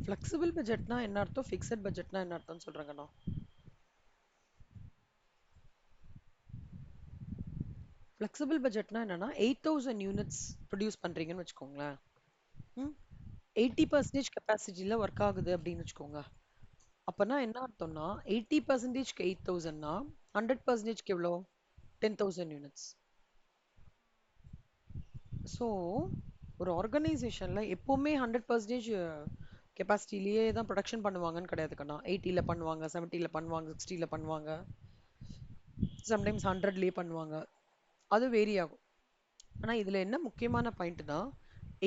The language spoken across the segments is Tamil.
ஃப்ளெக்சிபிள் பட்ஜெட்னா என்ன அர்த்தம்? ஃபிக்ஸட் பட்ஜெட்னா என்ன அர்த்தம்னு சொல்றேங்கண்ணா. ஃப்ளெக்சிபிள் பட்ஜெட்னா என்னன்னா 8000 யூனிட்ஸ் ப்ரொடியூஸ் பண்றீங்கன்னு வச்சுக்கோங்களேன். ம் 80% கெப்பாசிட்டில ஒர்க் ஆகுது அப்படின்னு வச்சுக்கோங்க. அப்பனா என்ன அர்த்தம்னா 80%க்கு 8000னா 100%க்கு எவ்வளோ? 10,000 யூனிட்ஸ். ஸோ ஒரு ஆர்கனைசேஷன்ல எப்பவுமே 100% கெப்பாசிட்டிலேயே தான் ப்ரொடக்ஷன் பண்ணுவாங்கன்னு கிடையாது கண்ணா. 80ல பண்ணுவாங்க, 70ல பண்ணுவாங்க, 60ல பண்ணுவாங்க, சம்டைம்ஸ் 100லேயே பண்ணுவாங்க. அது வேரி ஆகும். ஆனா இதுல என்ன முக்கியமான பாயிண்ட்னா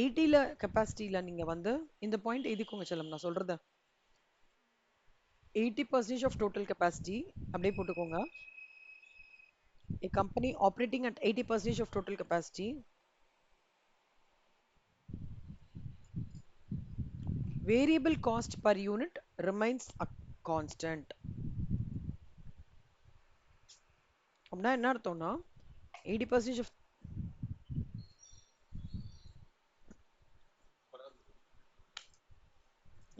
80ல கெப்பாசிட்டில நீங்க வந்து இந்த பாயிண்ட் எழுதிக்கோங்க செல்லம் நான் சொல்றத. 80% ஆஃப் டோட்டல் கெப்பாசிட்டி அப்படியே போட்டுக்கோங்க. A company operating at 80% of total capacity, variable cost per unit remains a constant. அப்படின்னா என்ன அர்த்தம்னா 80% of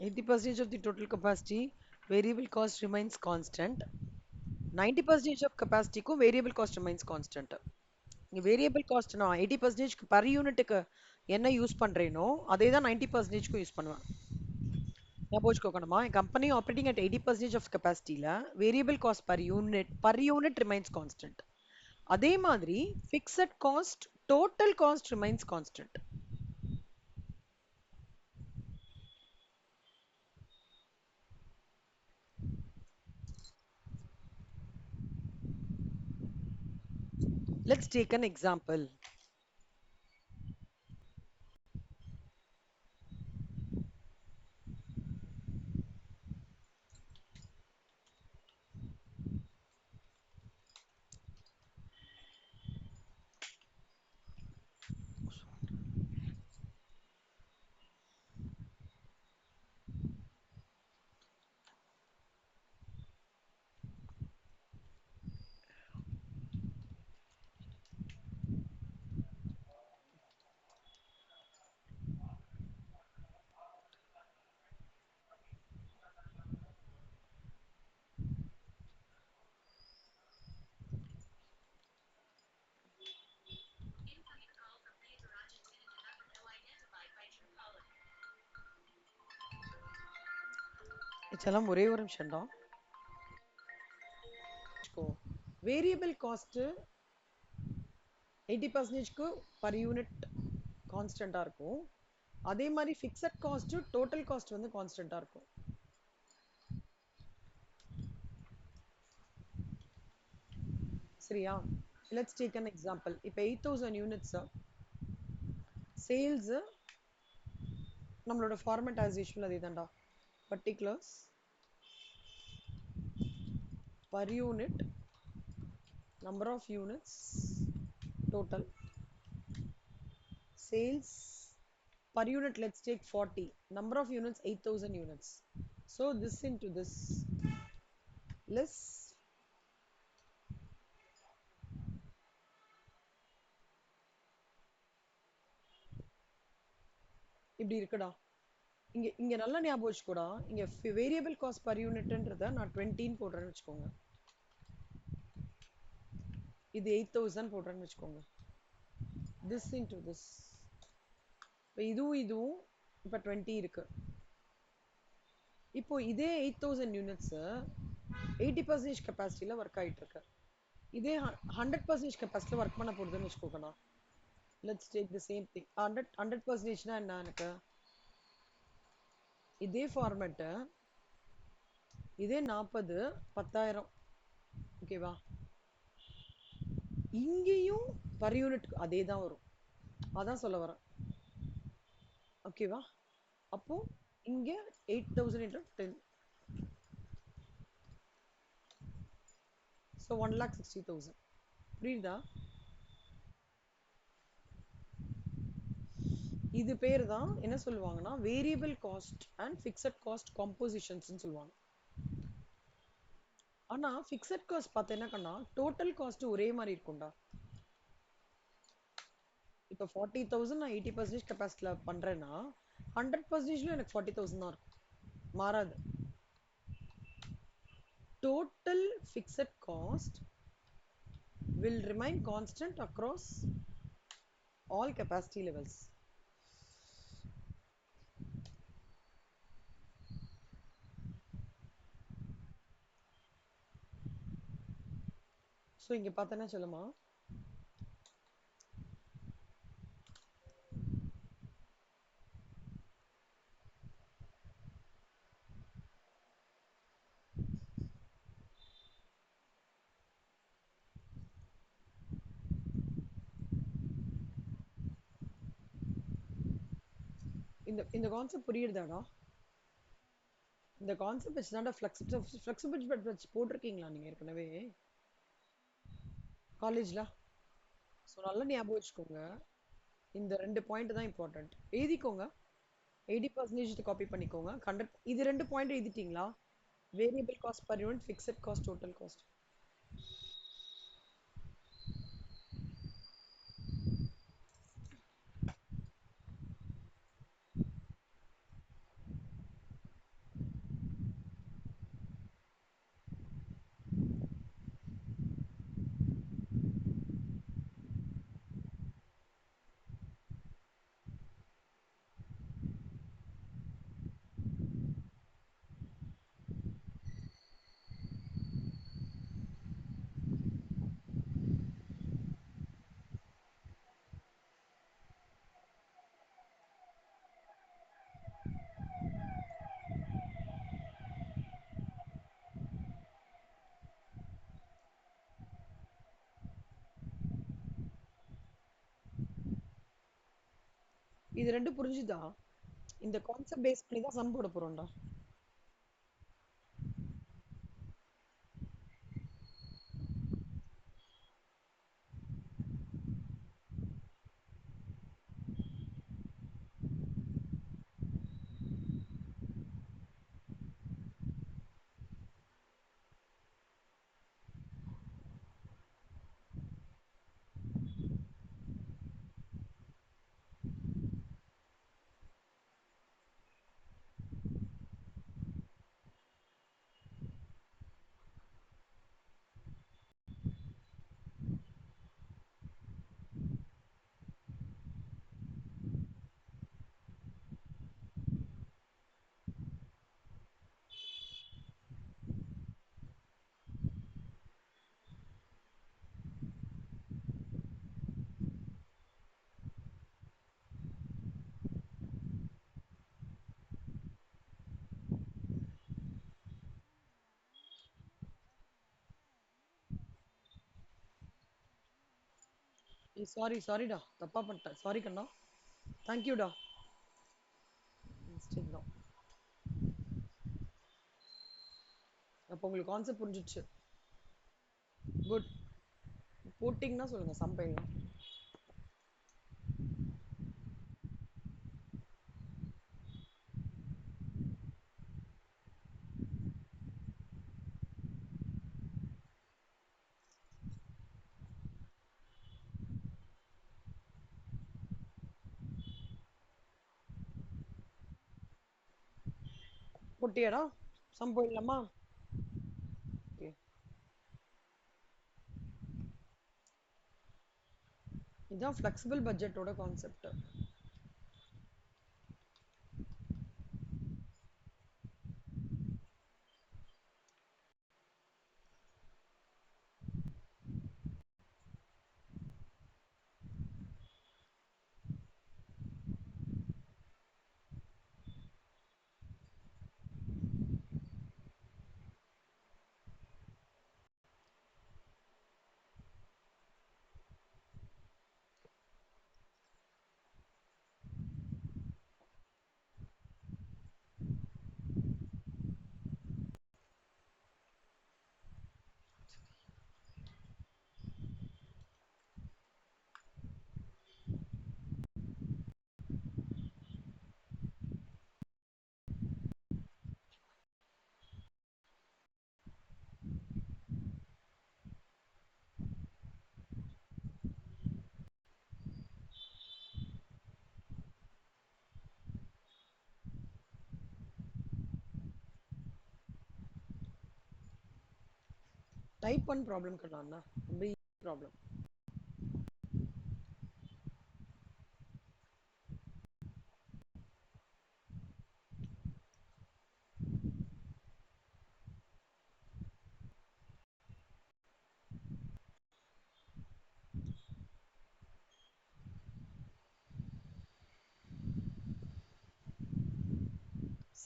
80% of the total capacity variable cost remains constant. 90% of capacity க்கும் variable cost remains constant. இங்க வேரியபிள் காஸ்ட் நான் 80% பர் யூனிட்டுக்கு என்ன யூஸ் பண்றேனோ அதே தான் 90%க்கும் யூஸ் பண்ணுவேன். ஞாபகம் வச்சுக்கோங்கம்மா. கம்பெனி ஆப்ரேட்டிங் அட் 80% ஆஃப் கெப்பாசிட்டில variable cost per unit remains constant. அதே மாதிரி fixed cost total cost remains constant. Let's take an example. இதெல்லாம் ஒரே ஒரு நிமிஷம் தான். வேரியபிள் காஸ்ட் 80%க்கு பர் யூனிட் கான்ஸ்டன்டா இருக்கும். அதே மாதிரி ஃபிக்ஸட் காஸ்ட் டோட்டல் காஸ்ட் வந்து கான்ஸ்டன்டா இருக்கும். சரியா? Let's take an example. இப்போ 8000 யூனிட்ஸ் சேல்ஸ் நம்மளோட ஃபார்மேட் ஆஸ் யூஷுவல் அதே தான்டா. Particulars per unit, number of units total, sales per unit, let's take 40, number of units 8000 units. So this into this less இப்படி இருக்குடா. இங்க இங்க நல்லா ஞாபகம் வச்சுக்கோடா. இங்க வேரியபிள் காஸ்ட் பர் யூனிட்ன்றத நான் 20 போடுறேன்னு வச்சுக்கோங்க. இது 8000 போடுறேன்னு வச்சுக்கோங்க. this into this. இப்போ இதுவும் இப்போ 20 இருக்கு. இப்போ இதே 8000 யூனிட்ஸ் 80% கெப்பாசிட்டில ஒர்க் ஆயிட்டு இருக்கு. இதே 100% கெப்பாசிட்டில ஒர்க் பண்ண போகுதுன்னு வச்சுக்கோங்கண்ணா. Let's take the same thing. 100%னா என்ன எனக்கு? இதே ஃபார்மேட்டு இதே 40 10,000 ஓகேவா? இங்கேயும் பர் யூனிட் அதே தான் வரும். அதான் சொல்ல வரேன். ஓகேவா? அப்போ இங்க 8000 into 10. ஸோ 1,60,000. புரியுதா? இது பேர் தான் என்ன சொல்லுவாங்கன்னா variable cost and fixed cost compositions சொல்லுவாங்க. ஆனா ஃபிக்ஸட் காஸ்ட் பார்த்தேன்னா டோட்டல் காஸ்ட் ஒரே மாதிரி இருக்கும்டா. இப்போ 40,000 நான் 80% கெப்பாசிட்டில பண்றேன்னா 100%ல எனக்கு 40,000 தான் இருக்கும். மாறாது. Total fixed cost will remain constant across all capacity levels. So இங்க பார்த்தேன்னா சொல்லுமா, இந்த கான்செப்ட் புரியுதாடா? இந்த கான்செப்ட் வச்சு தான்டா ஃப்ளெக்சிபிள் பட் வச்சு போட்டிருக்கீங்களா நீங்க ஏற்கனவே காலேஜ்ல? ஸோ நல்லா ஞாபகம் வச்சுக்கோங்க. இந்த 2 பாயிண்ட் தான் இம்பார்ட்டன்ட். எழுதிக்கோங்க. 80% காப்பி பண்ணிக்கோங்க. இது 2 பாயிண்ட் எழுதிட்டீங்களா? Variable cost per unit, fixed cost, total cost. இது 2 புரிஞ்சுதா? இந்த கான்செப்ட் பேஸ் பண்ணி தான் சம் போட போறோம்டா. சாரிடா, தப்பா பண்ணிட்டேன். சாரி கண்ணா. தேங்க்யூடா. மிஸ்டேக் தான். அப்போ உங்களுக்கு கான்செப்ட் புரிஞ்சிச்சு. குட். போட்டிங்கன்னா சொல்லுங்க சம் பையலாம். போட்டியாடா? சம் போயிடலாமா? ஓகே. இதுதான் ஃப்ளெக்சிபிள் பட்ஜெட்டோட கான்செப்ட். டைப் 1 ப்ராப்ளம் கண்ணா ரொம்ப ப்ராப்ளம்.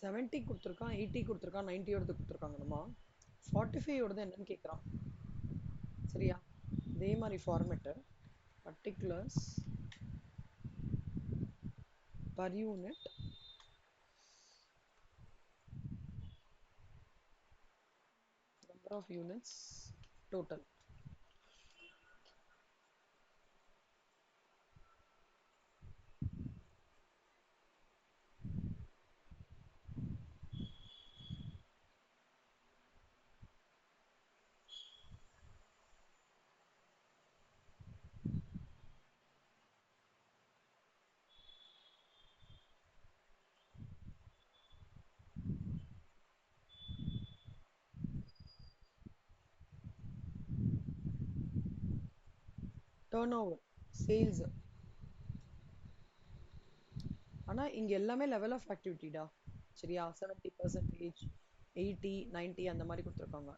70 கொடுத்துருக்கான், 80 கொடுத்துருக்கான், 90 ஓடது கொடுத்துருக்காங்க நம்ம. 45 ஓடது என்னன்னு கேட்குறான். சரியா? இதே மாதிரி format particulars per unit number of units total. Turnover, sales. ஆனா இங்க எல்லாமே லெவல் ஆஃப் ஆக்டிவிட்டிடா. சரியா? 70%, 80, 90 அந்த மாதிரி கொடுத்துருக்காங்க.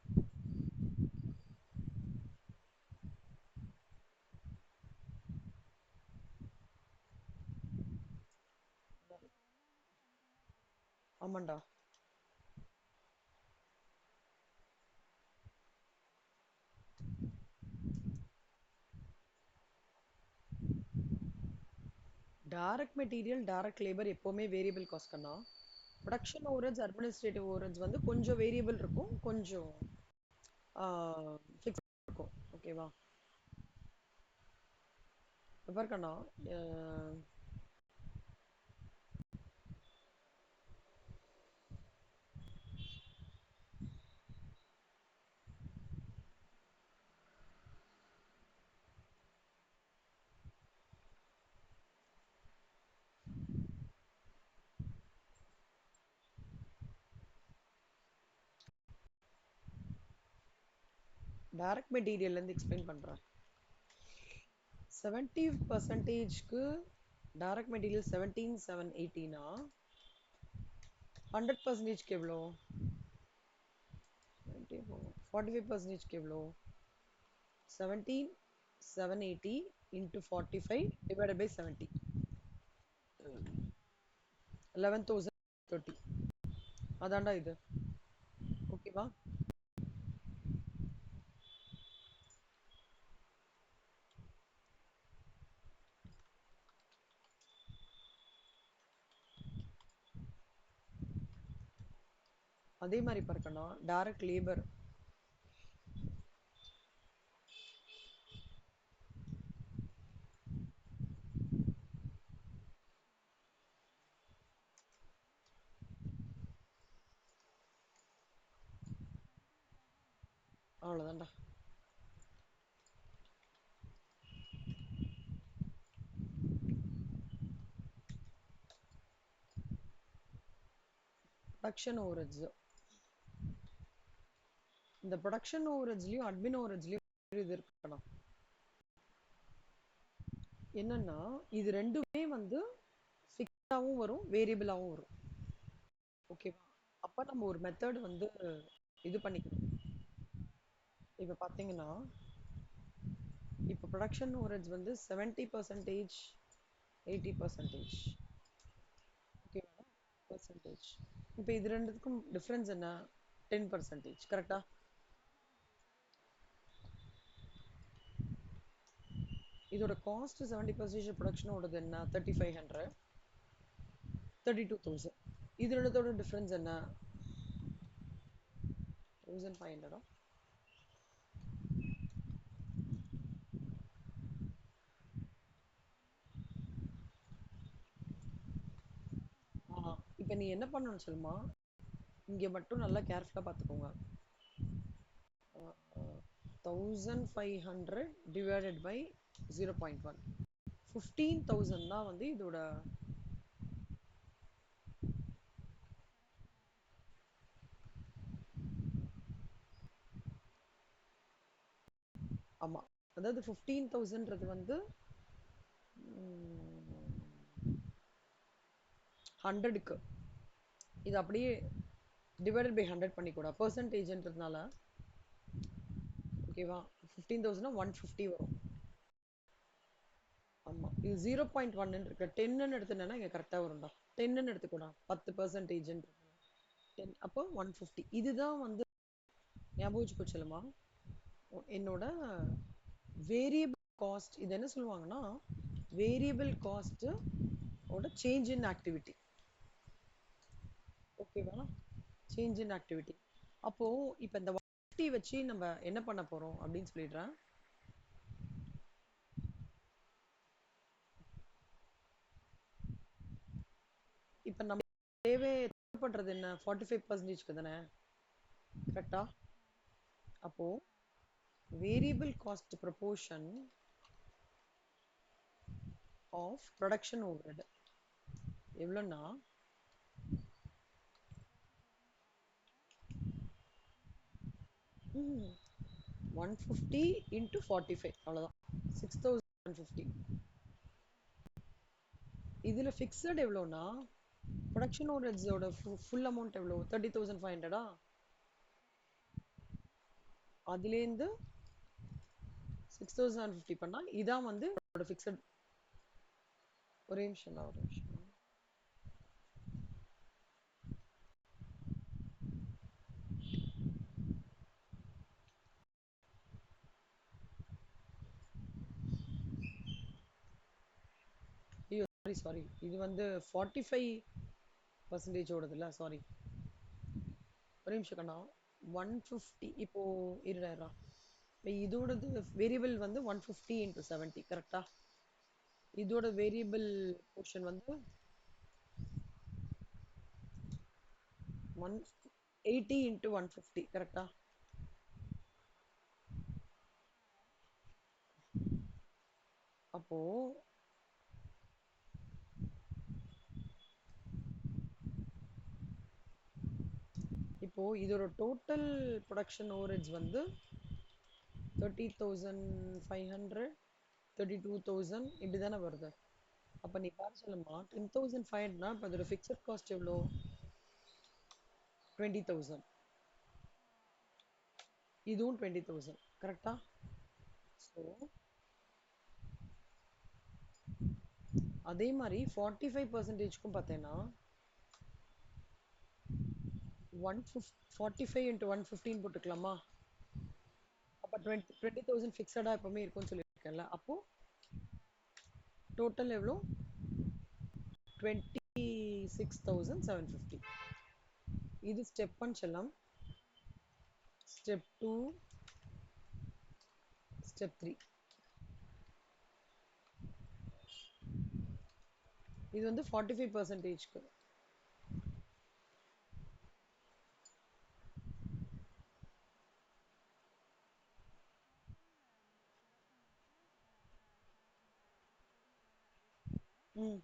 ஆமாண்டா. டைரக்ட் மெட்டீரியல், டைரக்ட் லேபர் எப்பவுமே வேரியபிள் காஸ்ட் கண்ணா. ப்ரொடக்ஷன் ஓவர்ஹெட்ஸ், அட்மினிஸ்ட்ரேட்டிவ் ஓவர்ஹெட்ஸ் வந்து கொஞ்சம் வேரியபிள் இருக்கும், கொஞ்சம் ஃபிக்ஸ் இருக்கும். ஓகேவா? பாருக்கண்ணா, டைரக்ட் மெட்டீரியல்ல இருந்து எக்ஸ்பிளைன் பண்றேன். 70%க்கு டைரக்ட் மெட்டீரியல் 17,780னா 100%க்கு எவ்வளோ? 45%க்கு எவ்வளோ? 17,780 into 45 divided by 70. 11,030. அதான்டா இது. ஓகேவா? அதே மாதிரி பார்க்கணும் டைரக்ட் லேபர். அவ்வளோதான்டா. Production overheads. இந்த ப்ரொடக்ஷன் ஓவர்ஹெட்ஸ்லயும் அட்மின் ஓவர்ஹெட்ஸ்லயும் இது இருக்கணும். என்னன்னா இது ரெண்டுமே வந்து ஃபிக்ஸாவும் வரும், வேரியபிளாவும் வரும். ஓகேவா? அப்ப நம்ம ஒரு மெத்தட் வந்து இது பண்ணிக்கணும். இப்ப பாத்தீங்கன்னா இப்ப ப்ரொடக்ஷன் ஓவர்ஹெட்ஸ் வந்து 70%, 80%. ஓகேவா? பர்சன்டேஜ். இப்ப இது ரெண்டுத்துக்கும் டிஃபரன்ஸ் என்ன? 10%. கரெக்டா? இதோட காஸ்ட் 70% ப்ரொடக்ஷனோடது என்ன? 3500, 32,000. இது ரெண்டுத்தோட டிஃபரன்ஸ் என்ன? 1500. இப்ப நீ என்ன பண்ணணும் சொல்லுமா, இங்க மட்டும் நல்லா கேர்ஃபுல்லா பாத்துக்கோங்க. 1500 divided by 0.1. 15,000 தான் வந்து இதோட அதாவது 15,000ன்றது வந்து 100க்கு இது அப்படியே டிவைடட் பை 100 பண்ணிக்கூடா பர்சன்டேஜ்ன்றதுனால ஓகேவா 15,000 150 வரும் ஆமா இது 0.1 இருக்கு 10 எடுத்துனா இங்க கரெக்டா வரும்டா 10 எடுத்துக்கூடா 10% 10 அப்போ 150 இதுதான் வந்து ஞாபகம் வச்சுக்கோ செல்லுமா என்னோட வேரியபிள் காஸ்ட் இது என்ன சொல்லுவாங்கன்னா வேரியபிள் காஸ்ட் ஓட சேஞ்ச் இன் ஆக்டிவிட்டி ஓகேவா சேஞ்ச் இன் ஆக்டிவிட்டி அப்போ இப்போ இந்த 150 வச்சு நம்ம என்ன பண்ண போறோம் அப்படின்னு சொல்லிடுறேன் இப்போ நம்ம தேவைப்படுறது என்ன 45%க்கு தானே கரெக்டா அப்போ variable cost proportion of production overhead எவ்வளோன்னா 150 இன்ட்டு 45 அவ்வளோதான் 6,150 இதில் ஃபிக்ஸட் எவ்வளோன்னா ப்ரொடக்ஷன் ஓவர்ஹெட்ஸோட ஃபுல் அமௌண்ட் எவ்வளோ 30,500 அதுலேருந்து 6,150 பண்ணா இதான் வந்து ஃபிக்ஸட் ஒரே நிமிஷம் தான் ஒரு நிமிஷம் ஐயோ சாரி சாரி இது வந்து 45% ஓடுதுல்ல சாரி ஒரே நிமிஷம் கண்ணா 150 இப்போ இருடா இப்போ இதோடது வேரியபிள் வந்து 150 இன்ட்டு 70 கரெக்டா இதோட வேரியபிள் போர்ஷன் வந்து 180 இன்ட்டு 150 கரெக்டா அப்போ இப்போ இதோட டோட்டல் ப்ரொடக்ஷன் ஓவரேஜ் வந்து 30,500 32,000 இப்படி தானே வருது அப்போ நீ பாரு சொல்லுமா 10,500னா இப்போ அதோட ஃபிக்ஸட் காஸ்ட் எவ்வளோ 20,000 இதுவும் 20,000 கரெக்டா ஸோ அதே மாதிரி 45%க்கும் பார்த்தேன்னா 45 இன்ட்டு 115 போட்டுக்கலாமா அப்போ 20,000 ஃபிக்ஸடாக எப்பவுமே இருக்கும்னு சொல்லியிருக்கேன்ல அப்போ டோட்டல் எவ்வளோ 26,750 இது ஸ்டெப் 1 செல்லம் ஸ்டெப் 2 ஸ்டெப் 3 இது வந்து 45%க்கு ம்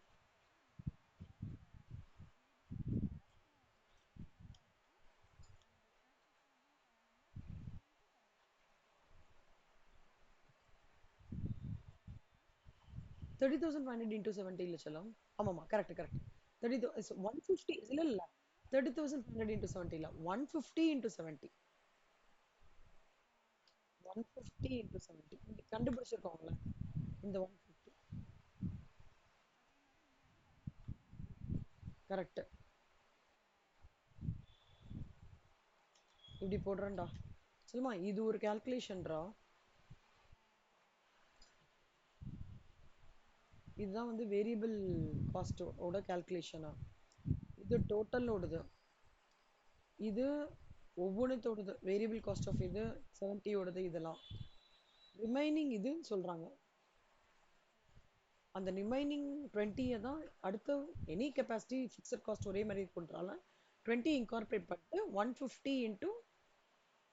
30,500 இன்டூ 70 இல்லை செல்லம் ஆமாம்மா கரெக்ட் கரெக்ட் 30 150 இல்லை இல்லை 30,500 இன்டூ 70 இல்லை 150 இன்டூ 70 150 இன்டூ 70 இங்க கண்டுபிடிச்சிருக்கோம்ல இந்த 150 கரெக்ட் இப்படி போடுறேன்டா சொல்லுமா இது ஒரு கால்குலேஷன்ரா இதுதான் வந்து வேரியபிள் காஸ்டோட கால்குலேஷனா இது டோட்டல் ஓடுது இது ஒவ்வொன்றத்தோடது வேரியபிள் காஸ்ட் ஆஃப் இது 70 ஓடுது இதெல்லாம் ரிமைனிங் இதுன்னு சொல்றாங்க அந்த ரிமைனிங் 20 தான் அடுத்த எனி கெப்பாசிட்டி ஃபிக்ஸட் காஸ்ட் ஒரே மாதிரி பண்ணுறால 20 இன்கார்பரேட் பண்ணிட்டு 150 இன்டூ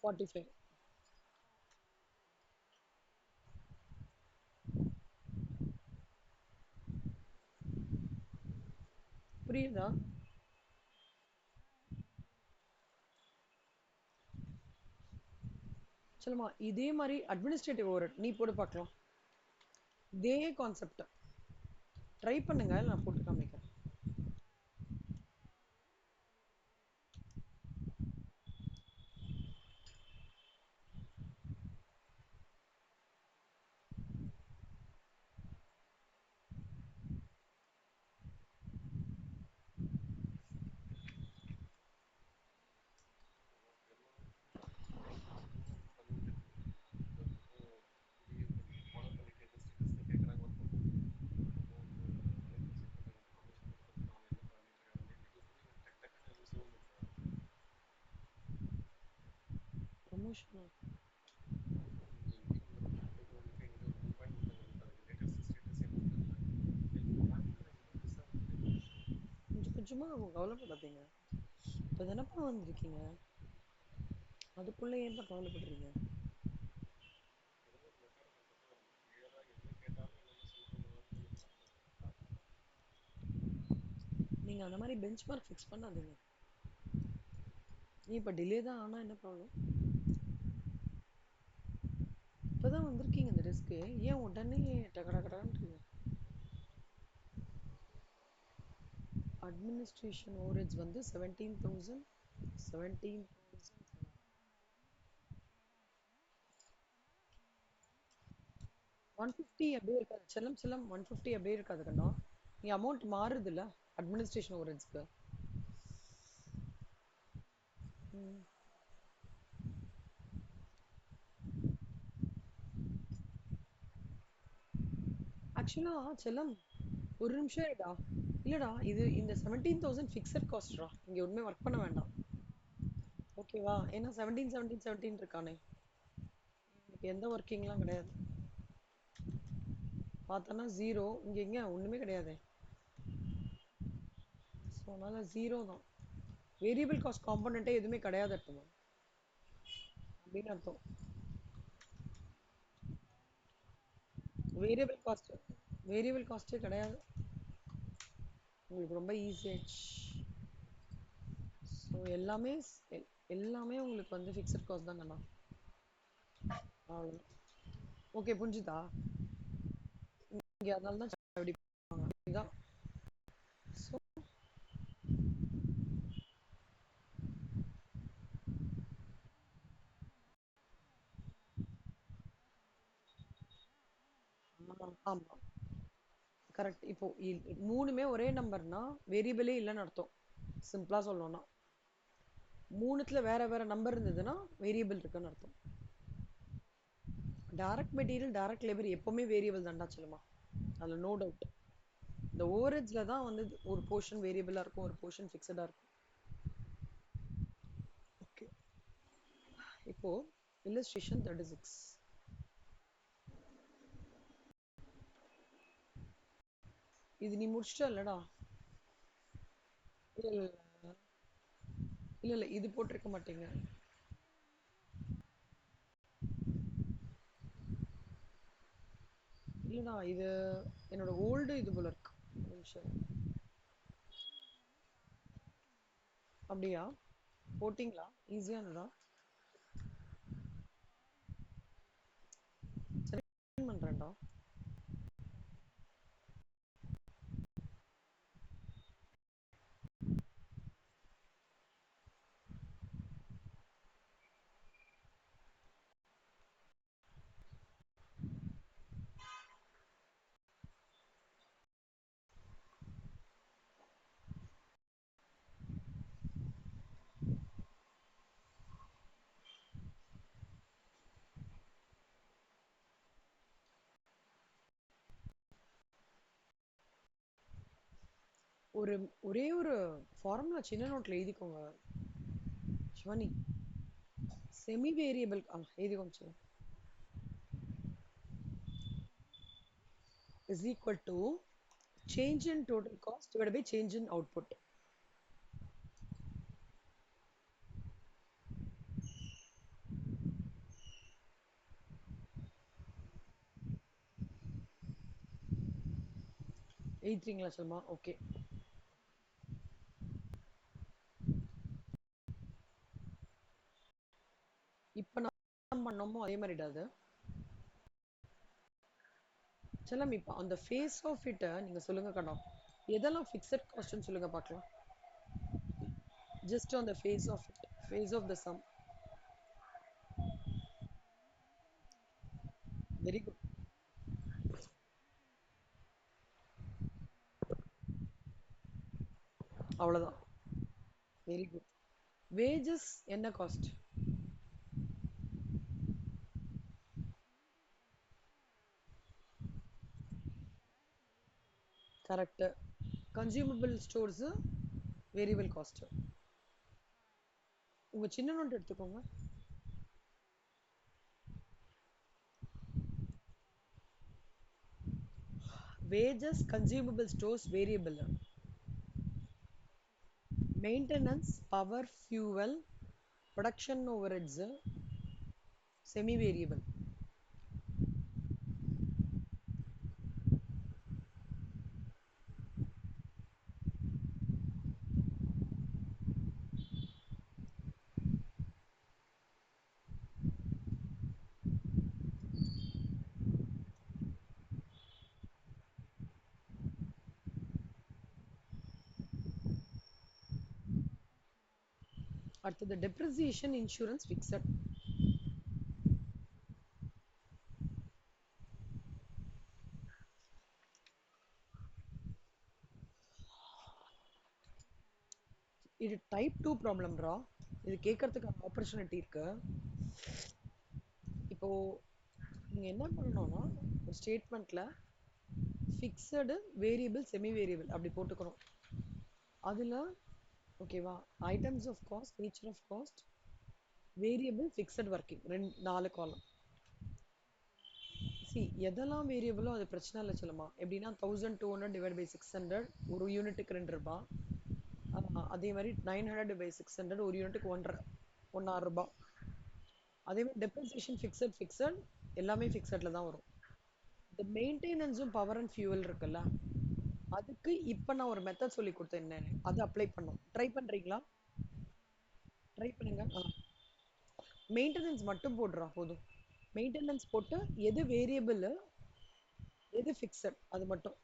45 புரியுதா சொல்லுமா இதே மாதிரி அட்மினிஸ்ட்ரேட்டிவ் ஓவர் நீ போட்டு பார்க்கலாம். இதே கான்செப்ட் ட்ரை பண்ணுங்க, நான் போட்டு காமிக்கிறேன். ப்ரொமோஷன் கொஞ்சம் கொஞ்சமா கவலைப்படாதீங்க. இப்போ தானப்பா வந்திருக்கீங்க, அதுக்குள்ள ஏன்ப்பா கவலைப்படுறீங்க? நீங்க அந்த மாதிரி பெஞ்ச் மார்க் ஃபிக்ஸ் பண்ணாதீங்க. நீ இப்போ டிலே தான் ஆனா என்ன ப்ராப்ளம்? இப்பதான் வந்திருக்கீங்க இந்த ரிஸ்க்கு, ஏன் உடனே டகடகடான்றீங்க? அட்மினிஸ்ட்ரேஷன் ஓவரேஜ் வந்து 17,000. 150 அப்படியே இருக்காது செல்லம் செல்லம், 150 அப்படியே இருக்காது கண்ணா. நீ அமௌண்ட் மாறுது இல்ல அட்மினிஸ்ட்ரேஷன் ஓவரேஜ்க்கு. ஆக்சுவலா செல்லம், ஒரு நிமிஷம் இருடா. இல்லடா, இது இந்த 17,000 ஃபிக்ஸட் காஸ்ட்ரா, இங்க ஒண்ணுமே ஒர்க் பண்ண வேண்டாம். ஓகேவா? ஏன்னா 17 இருக்கானே, எனக்கு எந்த ஒர்க்கிங்லாம் கிடையாது. பார்த்தோன்னா ஜீரோ, இங்க எங்க ஒண்ணுமே கிடையாது. ஸோ அதனால ஜீரோ தான். வேரியபிள் காஸ்ட் காம்பனண்ட்டே எதுவுமே கிடையாது அர்த்தமா அப்படின்னு அர்த்தம். வேரியபிள் காஸ்ட், வேரியபிள் காஸ்ட்டே கிடையாது. உங்களுக்கு ரொம்ப ஈஸி ஆயிடுச்சு. ஸோ எல்லாமே எல்லாமே உங்களுக்கு வந்து ஃபிக்ஸட் காஸ்ட் தான் கண்ணா. அவ்வளோதான். ஓகே புரிஞ்சுதா? இங்கே அதனால தான் அப்படி இதான். ஸோ ஆமாம் கரெக்ட். இப்போ மூணுமே ஒரே நம்பர்னா வேரியபிளே இல்லைன்னு அர்த்தம். சிம்பிளா சொல்லணும்னா மூணுத்துல வேற வேற நம்பர் இருந்ததுன்னா வேரியபிள் இருக்குன்னு அர்த்தம். டைரக்ட் மெட்டீரியல் டைரக்ட் லேபர் எப்பவுமே வேரியபிள் தான்டா சொல்லுமா, அதுல நோ டவுட். இந்த ஓவரேஜ்ல தான் வந்து ஒரு போர்ஷன் வேரியபிளா இருக்கும், ஒரு போர்ஷன் ஃபிக்ஸடா இருக்கும். ஓகே, இப்போ illustration 36. இது நீ முடிச்சிட்ட இல்லடா? இல்ல இல்ல இல்ல இல்ல இது போட்டிருக்க மாட்டீங்க. இல்லடா, இது என்னோட ஓல்டு இது போல இருக்கு. ஒரு நிமிஷம். அப்படியா? போட்டிங்களா? ஈஸியானதா? சரி பண்றேன்டா. ஒரு ஒரே ஒரு ஃபார்முலா சின்ன நோட்ல எழுதிக்கோங்க சிவானி. செமி வேரியபிள் எழுதிக்கோங்க சொல்லுங்க. Is equal to change in total cost divide by change in output. எழுதிட்டீங்களா சொல்லுமா? ஓகே. இப்போ நான் பண்ணோமோ அதே மாதிரிடா அது. செல்லம் இப்போ அந்த ஃபேஸ் ஆஃப் இட்ட நீங்க சொல்லுங்க கண்ணா. எதெல்லாம் ஃபிக்ஸட் காஸ்ட்னு சொல்லுங்க பார்க்கலாம். Just on the face of it, face of the sum. Very good. அவ்வளவுதான். Very good. வேஜஸ் என்ன cost? Correct. Consumable stores variable cost. உங்க சின்ன நோட் எடுத்துக்கோங்க. Wages consumable stores variable. Maintenance power fuel production overheads semi variable. அடுத்தது டெப்ரிசியேஷன் இன்சூரன்ஸ் ஃபிக்ஸட். இது டைப் 2 ப்ராப்ளம்ரா. இது கேட்கறதுக்கு ஆப்பர்ச்சுனிட்டி இருக்கு. இப்போ நீங்க என்ன பண்ணணும்னா ஒரு ஸ்டேட்மெண்ட்ல ஃபிக்ஸடு வேரியபிள் செமி வேரியபிள் அப்படி போட்டுக்கணும். அதுல ஓகேவா items of cost nature of cost variable fixed working ரெண்டு 4 காலம். சி எதெல்லாம் வேரியபிளோ அது பிரச்சனை இல்லை சொல்லுமா. எப்படின்னா 1200 டிவைட் பை 600 ஒரு யூனிட்டுக்கு 2 ரூபாய். அதே மாதிரி 900 பை 600 ஒரு யூனிட்டுக்கு 1.5 ரூபாய். அதே மாதிரி டெப்ரிசியேஷன் ஃபிக்ஸட் எல்லாமே ஃபிக்ஸட்ல தான் வரும். இந்த மெயின்டெனன்ஸும் பவர் அண்ட் ஃபியூவல் இருக்குல்ல, அதுக்கு இப்ப நான் ஒரு மெத்தட் சொல்லி கொடுத்தேன். என்ன அது அப்ளை பண்ணும். ட்ரை பண்றீங்களா? ட்ரை பண்ணுங்க. மெயின்டெனன்ஸ் மட்டும் போடுறா போதும். மெயின்டெனன்ஸ் போட்டு எது வேரியபிள் எது ஃபிக்ஸட் அது மட்டும்.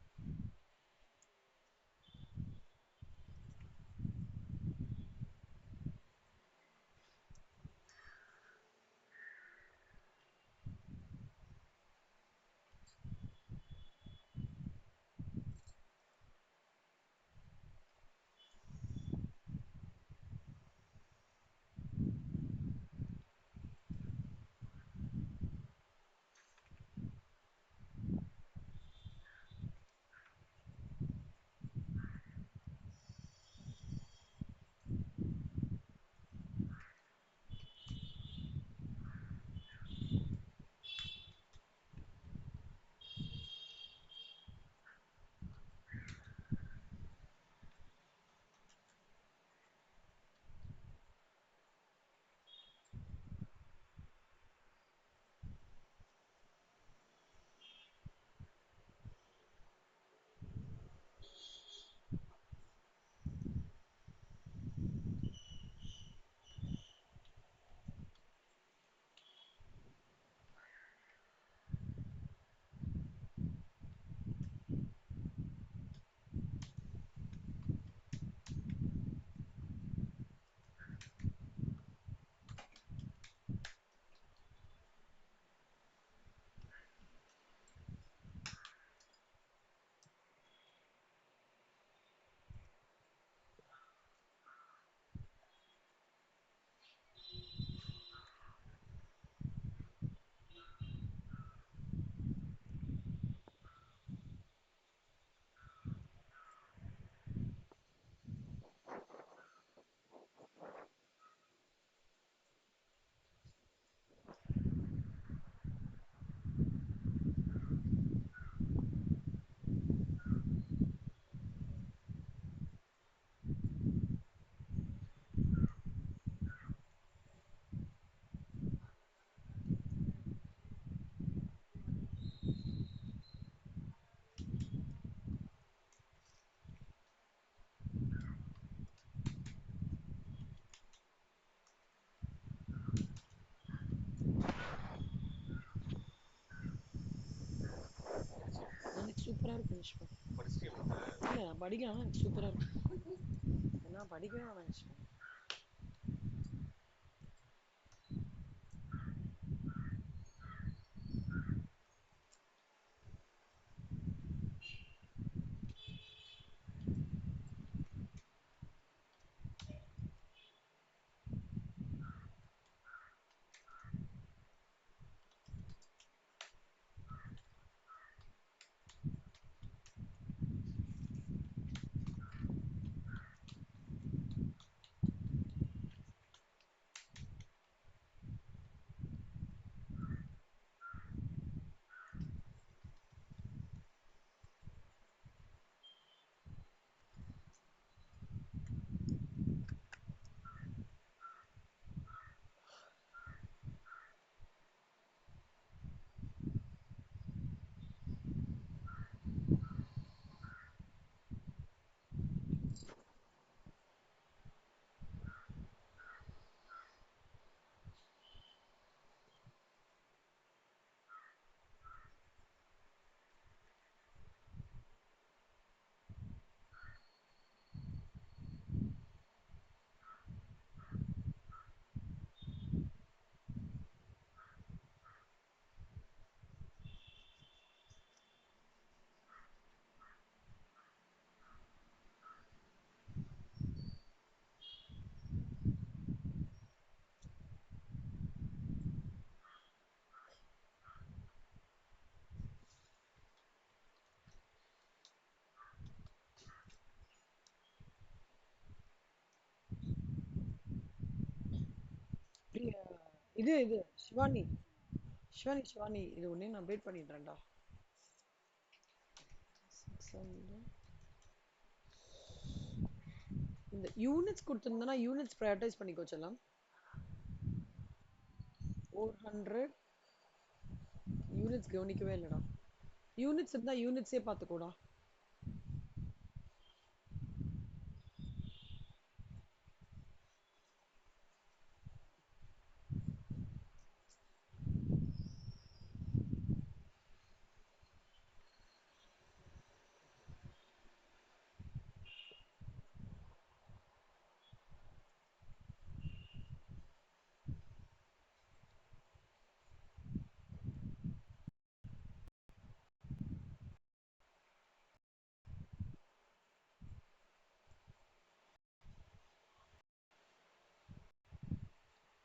சூப்பரா இருக்கு விஷ்வா. இல்ல நான் படிக்கலாம், எனக்கு சூப்பரா இருக்கு. நான் படிக்கவே வேணாம் விஷ்வா. பிரியா, இது சிவானி, சிவானி இது ஒண்ணே நான் அப்டேட் பண்ணிடுறேன்டா. 600. இந்த யூனிட்ஸ் கொடுத்துருந்தனா யூனிட்ஸ் ப்ரையாரிட்டைஸ் பண்ணிக்கோ செல்லம். 400 யூனிட்ஸ் கவனிக்கவே இல்லடா. யூனிட்ஸ் இருந்தா யூனிட்ஸே பார்த்துக்கோடா.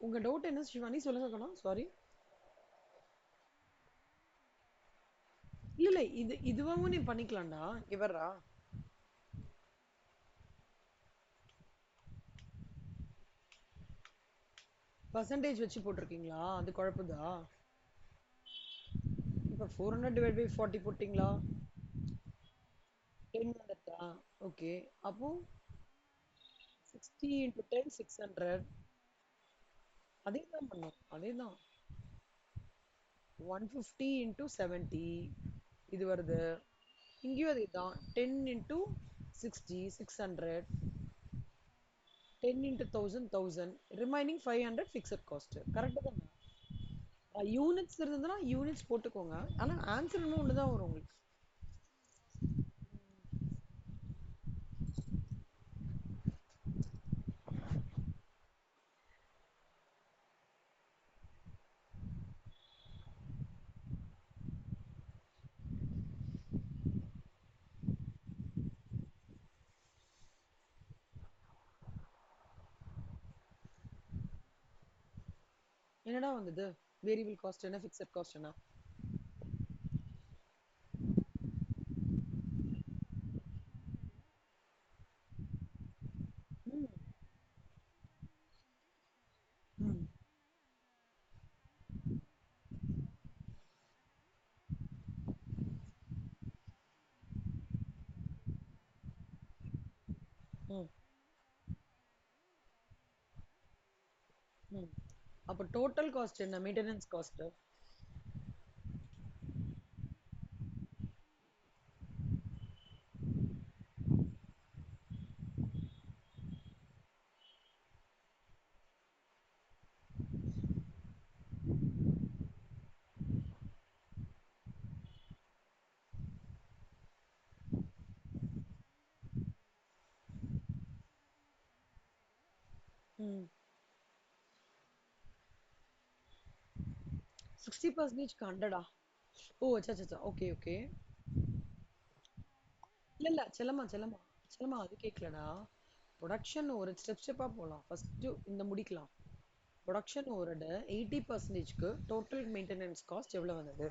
உங்க டவுட் என்ன சிவானி, சொல்லுங்க கண்ணா, சாரி. இல்ல இல்ல, இதுவாவும் நீ பண்ணிக்கலாம்டா. இவரா பர்சன்டேஜ் வச்சு போட்டிருக்கீங்களா, அது குழப்புதா? இப்ப 400 டிவைட் பை 40 போட்டீங்களா? 10 வந்துட்டா? ஓகே. அப்போ 60 into 10 600. அதே தான் பண்ணும், அதே தான். 150 into 70 இது வருது. இங்கேயும் அதே தான். 10 into 60 600. 10 into 1000 1000. Remaining 500 fixed cost. Correct தானே? யூனிட்ஸ் இருந்ததுன்னா யூனிட்ஸ் போட்டுக்கோங்க. ஆனா ஆன்சர் இன்னும் ஒன்று தான் வரும் உங்களுக்கு. என்னடா வந்தது? வேரியபிள் காஸ்ட் என்ன, ஃபிக்ஸட் காஸ்ட் என்ன? ம், ம், ம், ம். அப்போ டோட்டல் காஸ்ட் என்ன, மெயின்டெனன்ஸ் காஸ்ட்? ம். 60%க்கு 100ஆ? ஓ! அச்சா, அச்சா. Okay, okay. இல்ல, இல்ல. செல்லம்மா அது கேட்கலடா. புரொடக்ஷன் ஒரு ஸ்டெப் ஸ்டெப்பா போலாம். ஃபர்ஸ்ட்டு இந்த முடிக்கலாம். புரொடக்ஷன் ஓவரோட 80%க்கு டோட்டல் மெயின்டெனன்ஸ் காஸ்ட் எவ்வளவு வந்தது?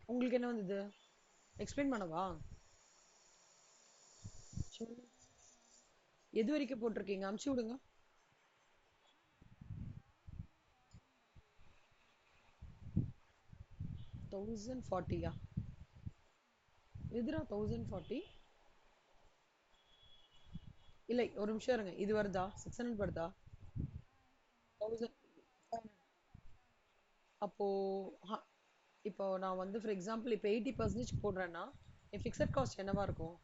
உங்களுக்கு என்ன வந்தது? எக்ஸ்பிளைன் பண்ணவா? சொல்லு. எது வரைக்கும் போட்டிருக்கீங்க? அமுச்சு விடுங்க. 1040யா? எதுடா 1040? இல்லை, ஒரு நிமிஷம் இருங்க. இது வருதா? 600 வருதா? 1000. அப்போ ஹ, இப்போ நான் வந்து ஃபார் எக்ஸாம்பிள் இப்போ 80% போடுறேன்னா என் ஃபிக்ஸட் காஸ்ட் என்னவா இருக்கும்?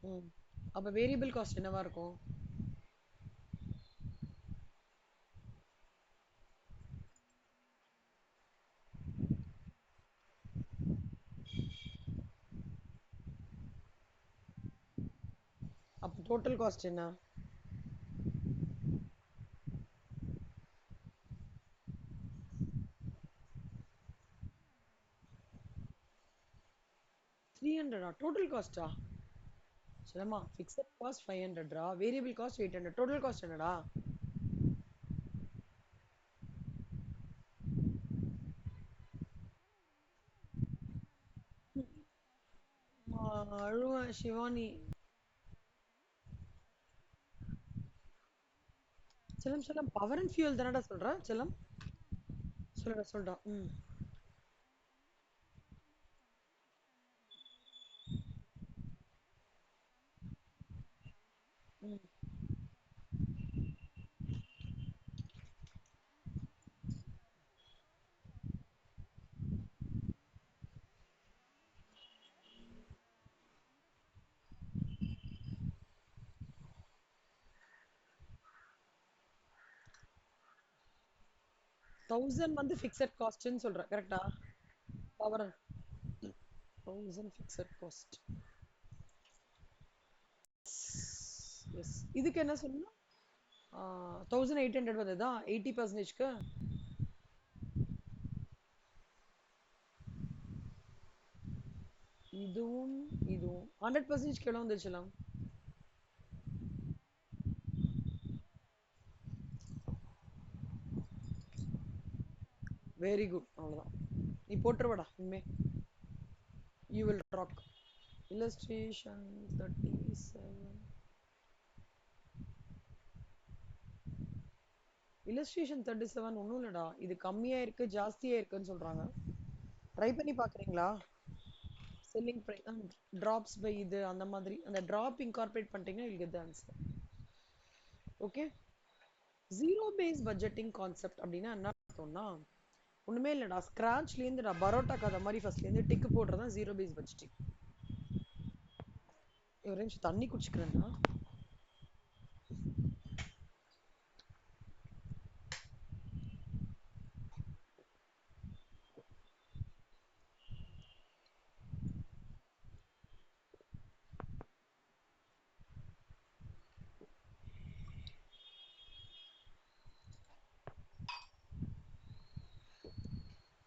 ம். அப்போ வேரியபிள் காஸ்ட் என்னவா இருக்கும்? அப்போ டோட்டல் காஸ்ட் என்ன? 300 டோட்டல் காஸ்டா? சரிம்மா, fixed cost 500 variable cost 800, total cost என்னடா? அழுவேன் சிவானி. செல்லம் செல்லம் பவர் அண்ட் ஃபியூல் தானடா சொல்ற செல்லம்? சொல்லுடா சொல்லுடா. ம். ம். 1000 வந்து ஃபிக்ஸட் காஸ்ட்னு சொல்ற கரெக்டா? Power 1000 fixed cost. எஸ். இதுக்கு என்ன சொல்லணும்? 1800 வந்ததா 80%க்கு? இதுவும் இதுவும் 100%க்கு எவ்வளவு வந்துச்சுலாம்? வெரி குட், அவ்வளவுதான். நீ போட்டுருவடா இனிமே. You will rock. illustration 37. illustration 37 ஒன்றும் இல்லடா, இது கம்மியா இருக்கு ஜாஸ்தியா இருக்குன்னு சொல்றாங்க. ட்ரை பண்ணி பாக்குறீங்களா? செல்லிங் ப்ரைஸ் டிராப்ஸ் பை இது அந்த மாதிரி அந்த டிராப் இன்கார்பரேட் பண்ணிட்டீங்கன்னா you get the answer. Okay. Zero base budgeting concept அப்படின்னா என்ன அர்த்தம்னா, ஒண்ணுமே இல்லடா, ஸ்கிராச்ல இருந்து நான் பரோட்டா கதை மாதிரி ஃபர்ஸ்ட்ல இருந்து டிக் போடுறதா ஜீரோ பேஸ் பட்ஜெட்டிங். ஒரு நிமிஷம் தண்ணி குடிச்சுக்கிறேன்னா.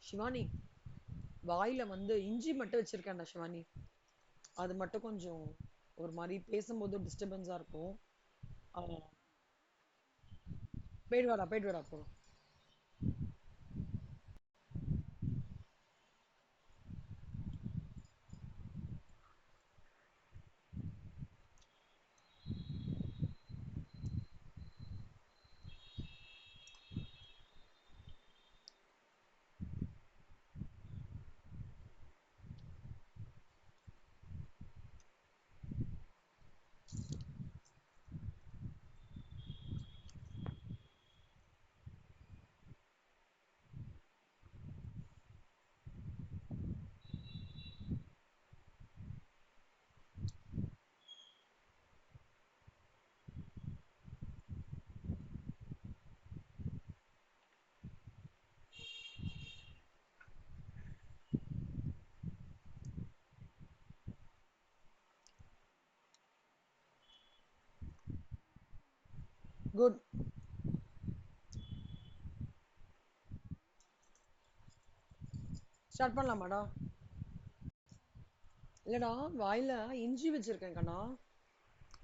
சிவானி, வாயில வந்து இஞ்சி மட்டும் வச்சிருக்கேன்டா சிவானி. அது மட்டும் கொஞ்சம் ஒரு மாதிரி பேசும்போது டிஸ்டர்பன்ஸா இருக்கும். போயிட்டு வாடா போ. குட். ஸ்டார்ட் பண்ணலாமாடா? இல்லடா, வாயில இஞ்சி வச்சிருக்கேன் கண்ணா.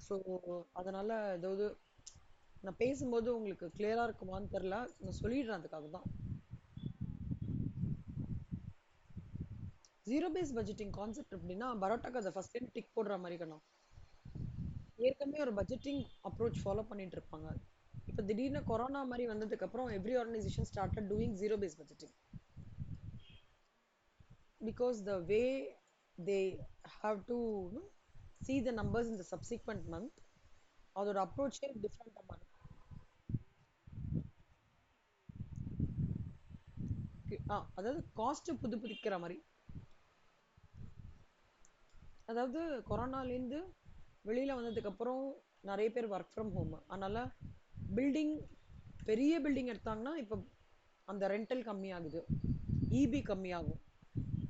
ஸோ அதனால ஏதாவது நான் பேசும்போது உங்களுக்கு கிளியரா இருக்குமான்னு தெரியல. நான் சொல்லிடுறேன் அதுக்காக தான். ஜீரோ பேஸ் பட்ஜெட்டிங் கான்செப்ட் எப்படின்னா, பரோட்டாக்கு அதை ஃபர்ஸ்ட் டைம் டிக் போடுற மாதிரி கண்ணா. ஏற்கனவே ஒரு பட்ஜெட்டிங் அப்ரோச் ஃபாலோ பண்ணிட்டு இருப்பாங்க. இப்போ திடீர்னு கொரோனா மாதிரி வந்ததுக்கு அப்புறம் every organisation started doing zero base budgeting. Because the way they have to, see the numbers in the subsequent month, அதோட அப்ரோச்சே டிஃப்ரெண்டாக மாறும். அதாவது காஸ்ட் புதுப்பிக்கிற மாதிரி. அதாவது கொரோனாலேருந்து வெளியில வந்ததுக்கு அப்புறம் நிறைய பேர் ஒர்க் ஃப்ரம் ஹோம். அதனால பில்டிங், பெரிய பில்டிங் எடுத்தாங்கன்னா இப்போ அந்த ரெண்டல் கம்மியாகுது, இபி கம்மியாகும்,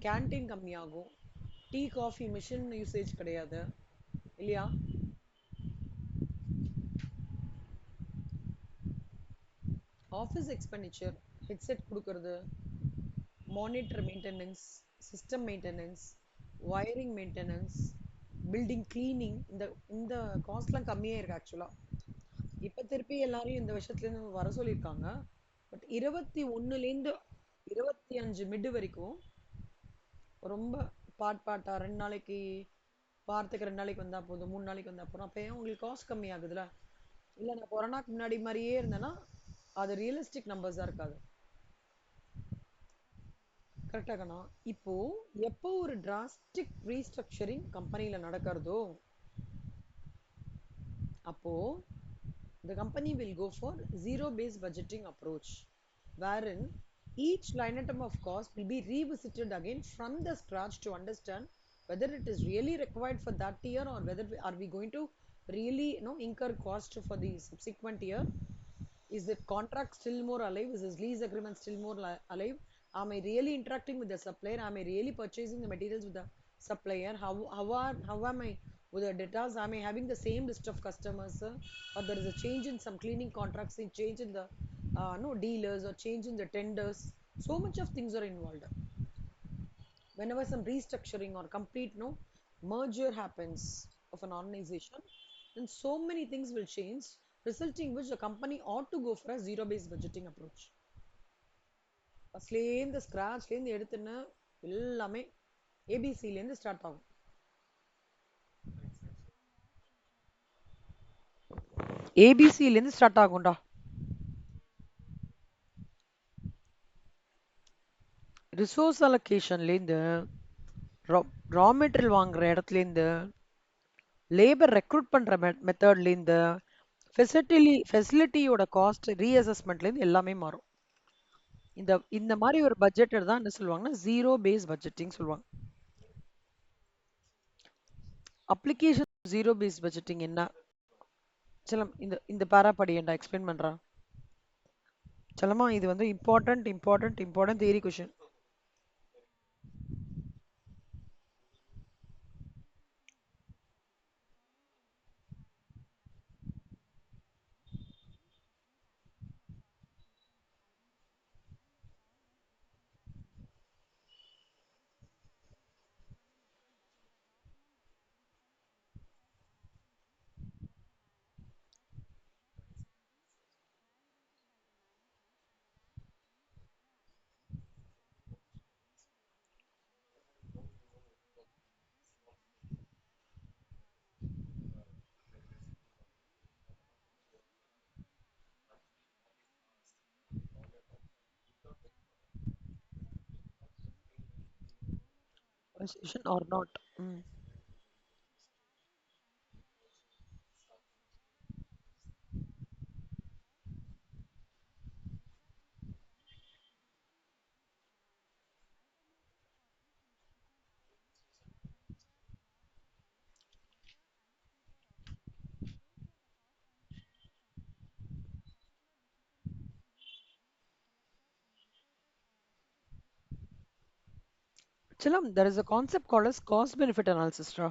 கேன்டீன் கம்மியாகும், டீ காஃபி மிஷின் யூசேஜ் கிடையாது இல்லையா? ஆஃபீஸ் எக்ஸ்பெண்டிச்சர், ஹெட்செட் கொடுக்கறது, monitor maintenance, system maintenance, wiring maintenance, building cleaning, இந்த இந்த காஸ்ட்லாம் கம்மியாக இருக்கு ஆக்சுவலாக. இப்போ திருப்பி எல்லாரையும் இந்த வருஷத்துலேருந்து வர சொல்லியிருக்காங்க. பட் 21லேருந்து 25 மிட் வரைக்கும் ரொம்ப பாட்டா 2 நாளைக்கு, வாரத்துக்கு 2 நாளைக்கு வந்தால் போதும், 3 நாளைக்கு வந்தால் போதும். அப்போ ஏன் உங்களுக்கு காஸ்ட் கம்மி ஆகுதுல்ல? இல்லை நான் கொரோனாக்கு முன்னாடி மாதிரியே இருந்தேன்னா அது ரியலிஸ்டிக் நம்பர்ஸாக இருக்காது. கரெக்டாகண்ணா. இப்போ எப்போ ஒரு டிராஸ்டிக் ரீஸ்ட்ரக்சரிங் கம்பெனியில நடக்கிறதோ அப்போ the company will go for zero based budgeting approach, wherein each line item of cost will be revisited again from the scratch to understand whether it is really required for that year, or whether are we going to really, incur cost for the subsequent year. Is the contract still more alive? Is this lease agreement still more alive? Am I really interacting with the supplier? Am I really purchasing the materials with the supplier? How am I with the data? Am I having the same list of customers, or there is a change in some cleaning contracts, a change in the no dealers, or change in the tenders? So much of things are involved. Whenever some restructuring or complete no merger happens of an organization, then so many things will change, resulting which the company ought to go for a zero based budgeting approach. ஃபர்ஸ்ட்லேருந்து ஸ்க்ராட்ச்லேருந்து எடுத்துன்னு எல்லாமே ஏபிசிலேருந்து ஸ்டார்ட் ஆகும். ஏபிசிலேருந்து ஸ்டார்ட் ஆகும்டா. ரிசோர்ஸ் அலோகேஷன்லேருந்து, ரா மெட்டீரியல் வாங்குற இடத்துலேருந்து, லேபர் ரெக்ரூட் பண்ணுற மெத்தட்லேருந்து, ஃபெசிலிட்டியோட காஸ்ட் ரீஅசஸ்மெண்ட்லேருந்து எல்லாமே மாறும். இந்த இந்த மாதிரி ஒரு பட்ஜெட்டர் தான் என்ன சொல்லுவாங்கன்னா ஜீரோ பேஸ் பட்ஜெட்டிங் சொல்லுவாங்க. அப்ளிகேஷன் ஜீரோ பேஸ் பட்ஜெட்டிங் என்ன? சலம் இந்த இந்த பேரா படியேன்டா, எக்ஸ்பிளைன் பண்றேன். சலமா இது வந்து important theory question. Or not. சலம், there is a concept called as cost benefit analysis டா.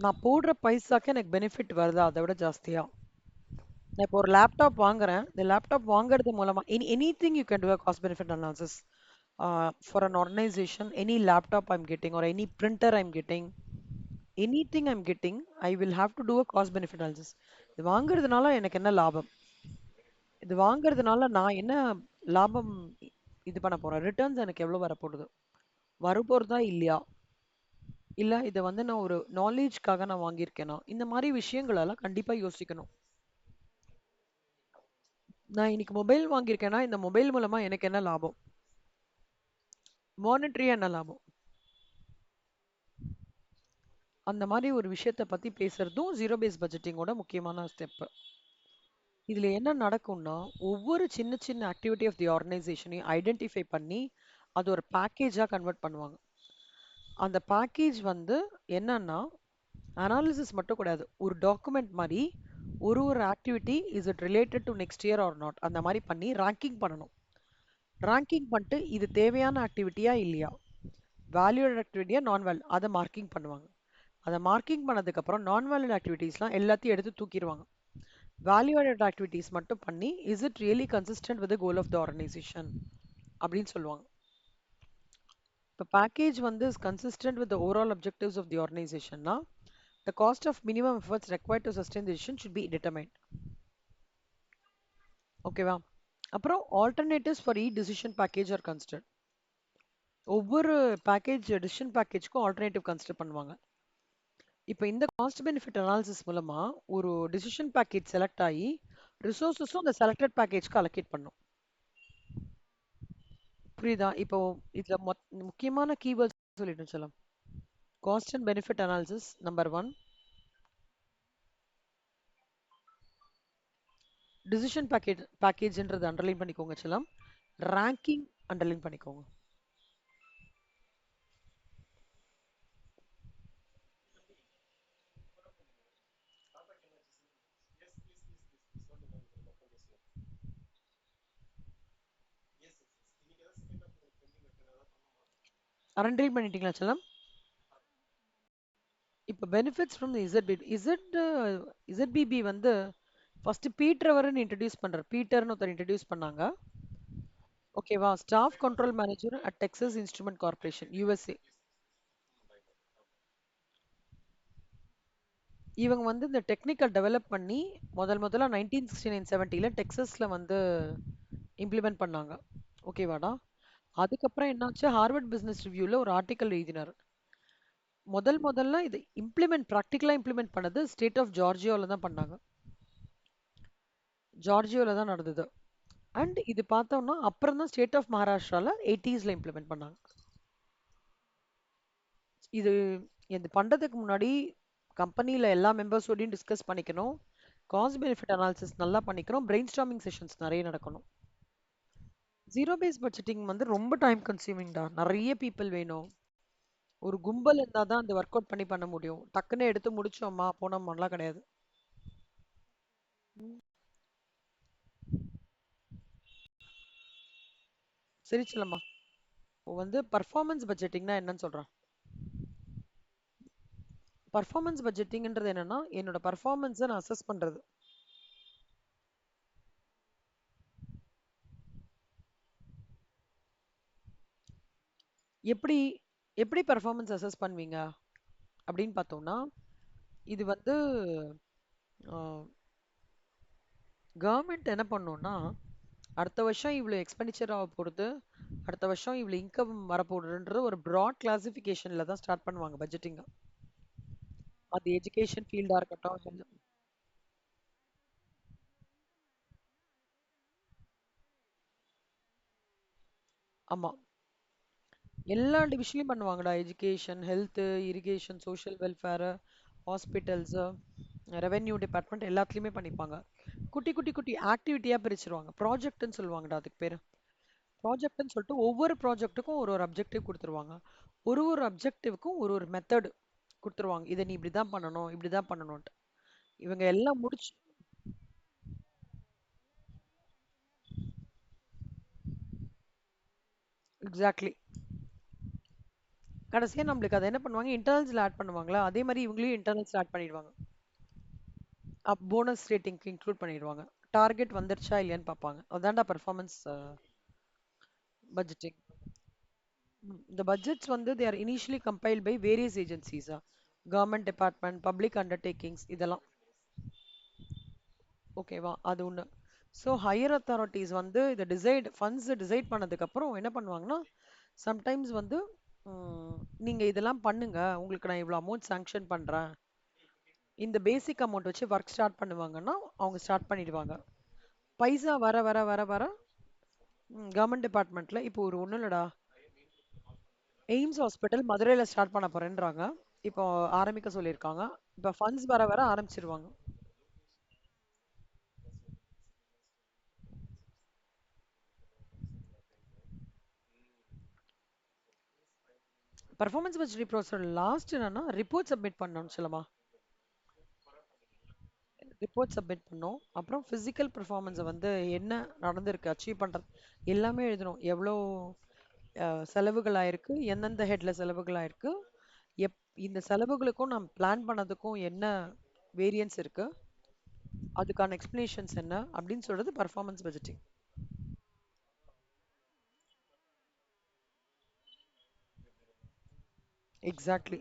நான் போடுற பைசாக்கு எனக்கு பெனிஃபிட் வருதா அதை விட ஜாஸ்தியா? நான் இப்போ ஒரு லேப்டாப் வாங்குறேன். இந்த லேப்டாப் வாங்குறது மூலமா anything you can do a cost benefit analysis. For an organization, any laptop I'm getting or any printer I'm getting, anything I'm getting, I will have to do a cost benefit analysis. இது வாங்குறதுனால எனக்கு என்ன லாபம்? இது வாங்குறதுனால நான் என்ன லாபம் இது பண்ண போறேன்? ரிட்டர்ன்ஸ் எனக்கு எவ்வளவு வரப்போகுது? வரப்போறதா இல்லையா? இல்ல இத வந்து நான் ஒரு நாலேஜ்க்காக நான் வாங்கியிருக்கேனா? இந்த மாரி விஷயங்கள் எல்லாம் கண்டிப்பா யோசிக்கணும். நான் இன்னைக்கு மொபைல் வாங்கியிருக்கேன்னா, இந்த மொபைல் மூலமா எனக்கு என்ன லாபம்? மானிட்டரியா என்ன லாபம்? அந்த மாரி ஒரு விஷயத்த பத்தி பேசுறதும் ஜீரோ பேஸ் பட்ஜெட்டிங்கோட முக்கியமான ஸ்டெப். இதுல என்ன நடக்கும்னா, ஒவ்வொரு சின்ன சின்ன ஆக்டிவிட்டி ஆஃப் தி ஆர்கனைசேஷனையும் ஐடென்டிஃபை பண்ணி, அது ஒரு பேக்கேஜா கன்வெர்ட் பண்ணுவாங்க. அந்த பேக்கேஜ் வந்து என்னன்னா, அனாலிசிஸ் மட்டும் கிடையாது. ஒரு டாக்குமெண்ட் மாரி, ஒரு activity is it related to next year R not அந்த மாரி பண்ணி ரேங்கிங் பண்ணணும். ரேங்கிங் பண்ணிட்டு இது தேவையான ஆக்டிவிட்டியா இல்லையா? வேல்யூட் ஆக்டிவிட்டியா அத மார்க்கிங் பண்ணுவாங்க. அத மார்க்கிங் பண்ணதுக்கப்புறம் நான் வேலிட் ஆக்டிவிட்டீஸ்லாம் எல்லாத்தையும் எடுத்து தூக்கிருவாங்க. வேல்யூ ஆடட் ஆக்டிவிட்டீஸ் மட்டும் பண்ணி is it really consistent with goal of the organisation அப்படின்னு சொல்லுவாங்க. இப்போ பேக்கேஜ் வந்து is consistent with overall objectives of the ஆர்கனைசேஷன்னா the cost of minimum efforts required to sustain decision should be determined. ஓகேவா? அப்புறம் alternatives for a decision package are considered. ஒவ்வொரு பேக்கேஜ் டிசிஷன் பேக்கேஜ்க்கும் ஆல்டர்னேட்டிவ் கன்சிடர் பண்ணுவாங்க. இப்போ இந்த காஸ்ட் பெனிஃபிட் அனாலிசிஸ் மூலமா ஒரு டிசிஷன் பேக்கேஜ் செலக்ட் ஆகி ரிசோர்ஸஸும் அந்த செலக்டட் பேக்கேஜ்க்கு அலோகேட் பண்ணும். புரியுதா? இப்போ இதுல முக்கியமான கீவேர்ட்ஸ் சொல்லிட்டு சொல்லலாம். Cost and benefit analysis number 1. Decision பேக்கேஜ்ன்றது அண்டர்லைன் பண்ணிக்கோங்க செல்லம். ரேங்கிங் அண்டர்லைன் பண்ணிக்கோங்க. அண்டர்லைன் பண்ணிட்டீங்களா செல்லம்? இப்போ பெனிஃபிட்ஸ் ஃப்ரம் இசட்பிபி வந்து ஃபர்ஸ்ட் பீட்டர் இன்ட்ரடியூஸ் பண்றார். பீட்டர்னு ஒருத்தர் இன்ட்ரடியூஸ் பண்ணாங்க. ஓகேவா? Staff control manager at Texas instrument corporation USA. இவங்க வந்து இந்த டெக்னிக்கல் டெவலப் பண்ணி முதல்ல 1969 70ல டெக்சஸ்ல வந்து இம்ப்ளிமெண்ட் பண்ணாங்க. ஓகேவாடா? அதுக்கப்புறம் என்னாச்சு, ஹார்வர்ட் பிசினஸ் ரிவ்யூல ஒரு ஆர்டிக்கல் எழுதினார். முதல்ல இது ப்ராக்டிக்கலா இம்ப்ளிமெண்ட் பண்ணது ஸ்டேட் ஆஃப் ஜார்ஜியாவில் தான் பண்ணாங்க. ஜார்ஜியாவில் தான் நடந்தது. அண்ட் இது பார்த்தோம்னா அப்புறம் தான் ஸ்டேட் ஆஃப் மகாராஷ்டிரால 80ஸ்ல இம்ப்ளிமெண்ட் பண்ணாங்க. இது இது பண்றதுக்கு முன்னாடி கம்பெனில எல்லா மெம்பர்ஸோடையும் டிஸ்கஸ் பண்ணிக்கணும். காஸ்ட் பெனிஃபிட் அனாலிசிஸ் நல்லா பண்ணிக்கணும். பிரெயின் ஸ்டார்மிங் செஷன்ஸ் நிறைய நடக்கணும். ஜீரோ பேஸ் பட்ஜெட்டிங் வந்து ரொம்ப டைம் கன்சியூமிங்டா. நிறைய பீப்புள் வேணும். ஒரு கும்பல் இருந்தா தான் அந்த ஒர்க் அவுட் பண்ணி பண்ண முடியும். டக்குன்னு எடுத்து முடிச்சோமா போனோமாலாம் கிடையாது. ம். சரி செல்லம்மா. வந்து பர்ஃபார்மன்ஸ் பட்ஜெட்டிங்னா என்னன்னு சொல்றேன். பர்ஃபார்மன்ஸ் பட்ஜெட்டிங்ன்றது என்னன்னா என்னோட பர்ஃபார்மன்ஸை நான் அசஸ் பண்றது. எப்படி எப்படி பர்ஃபார்மன்ஸ் அசஸ் பண்ணுவீங்க அப்படின்னு பார்த்தோம்னா, இது வந்து கவர்மெண்ட் என்ன பண்ணும்னா, அடுத்த வருஷம் இவ்வளோ எக்ஸ்பெண்டிச்சர் ஆக போகுது, அடுத்த வருஷம் இவ்வளோ இன்கம் வரப்போகுதுன்ற ஒரு ப்ராட் கிளாசிஃபிகேஷன்ல தான் ஸ்டார்ட் பண்ணுவாங்க பட்ஜெட்டிங்க. அது எஜுகேஷன் ஃபீல்டா இருக்கட்டும். ஆமா. எல்லா டிவிஷன்லயும் பண்ணுவாங்கடா. Education, health, irrigation, social welfare, hospitals, revenue department எல்லாத்துலயுமே பண்ணிப்பாங்க. குட்டி குட்டி குட்டி ஆக்டிவிட்டியா பிரிச்சிருவாங்க. ப்ராஜெக்ட்னு சொல்லுவாங்கடா அதுக்கு பேரு. ப்ராஜெக்ட்னு சொல்லிட்டு ஒவ்வொரு ப்ராஜெக்ட்டுக்கும் ஒரு அப்ஜெக்டிவ் கொடுத்துருவாங்க. ஒரு அப்ஜெக்டிவ்க்கும் ஒரு மெத்தட் கொடுத்துருவாங்க. இதை நீ இப்படிதான் பண்ணணும், இப்படிதான் பண்ணணும்ட்டு. இவங்க எல்லாம் முடிச்சு எக்ஸாக்ட்லி. கடைசியா நம்மளுக்கு அதை என்ன பண்ணுவாங்க, இன்டர்னல்ஸ்ல ஆட் பண்ணுவாங்களா, அதே மாதிரி இவங்களையும் இன்டர்னல்ஸ்ல ஆட் பண்ணிடுவாங்க. போனஸ் ரேட்டிங்க்கு இன்க்ளூட் பண்ணிடுவாங்க. டார்கெட் வந்துருச்சா இல்லையான்னு பார்ப்பாங்க. அதான்டா பெர்ஃபார்மன்ஸ் பட்ஜெட்டிங். The budgets வந்து they are initially compiled by various agencies, government department, public undertakings இதெல்லாம். ஓகேவா? அது ஒண்ணு. ஸோ ஹையர் அத்தாரிட்டிஸ் வந்து இதை ஃபண்ட்ஸ் டிசைட் பண்ணதுக்கு அப்புறம் என்ன பண்ணுவாங்கன்னா சம்டைம்ஸ் வந்து நீங்க இதெல்லாம் பண்ணுங்க, உங்களுக்கு நான் இவ்வளோ அமௌண்ட் சாங்ஷன் பண்றேன், இந்த பேசிக் அமௌண்ட் வச்சு ஒர்க் ஸ்டார்ட் பண்ணுவாங்கன்னா அவங்க ஸ்டார்ட் பண்ணிடுவாங்க. பைசா வர வர வர வர கவர்மெண்ட் டிபார்ட்மெண்ட்ல இப்போ ஒரு ஒன்றும் இல்லடா, எய்ம்ஸ் ஹாஸ்பிட்டல் மதுரையில ஸ்டார்ட் பண்ண போறேன்றாங்க. இப்போ ஆரம்பிக்க சொல்லியிருக்காங்க. இப்போ ஃபண்ட்ஸ் வர வர ஆரம்பிச்சிருவாங்க. பர்ஃபார்மன்ஸ் பட்ஜெட் ப்ரோசஸ் லாஸ்ட் என்னன்னா ரிப்போர்ட் சப்மிட் பண்ணணும் சொல்லமா. ரிப்போர்ட் சப்மிட் பண்ணோம். அப்புறம் ஃபிசிக்கல் பெர்ஃபார்மன்ஸை வந்து என்ன நடந்திருக்கு அச்சீவ் பண்றது எல்லாமே எழுதணும். எவ்வளோ செலவுகள் ஆயிருக்கு, எந்தெந்த ஹெட்ல செலவுகள் ஆயிருக்கு, எப் இந்த செலவுகளுக்கும் நம்ம பிளான் பண்ணதுக்கும் என்ன வேரியன்ஸ் இருக்கு, அதுக்கான எக்ஸ்பிளனேஷன்ஸ் என்ன அப்படின்னு சொல்றது பர்ஃபார்மன்ஸ் பட்ஜெட்டிங். எக்ஸாக்ட்லி.